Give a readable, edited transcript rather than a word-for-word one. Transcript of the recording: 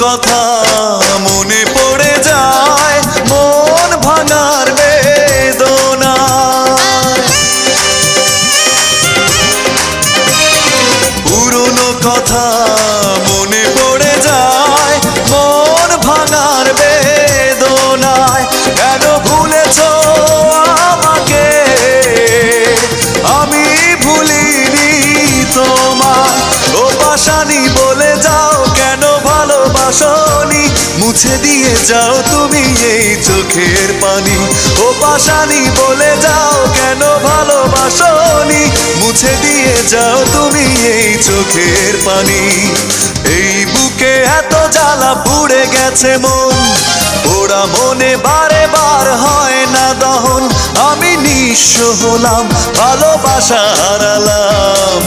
কথা মনে পড়ে যায়, মন ভাঙার বেদনা। পুরনো কথা মনে পড়ে যায়, মন ভাঙার বেদনায়। কেন ভুলেছো আমাকে, আমি ভুলিনি তোমায়। ও পাশানি বলে যাও কেন ভালোবাসনি, মুছে দিয়ে যাও তুমি এই চোখের পানি। ও পাশানি বলে যাও কেন ভালোবাসনি, মুছে দিয়ে যাও তুমি এই চোখের পানি। এই বুকে এত জ্বালা পুড়ে গেছে মন, ওরা মনে বারে বার হয় না দহন। আমি নিঃস্ব হলাম, ভালোবাসা হারালাম।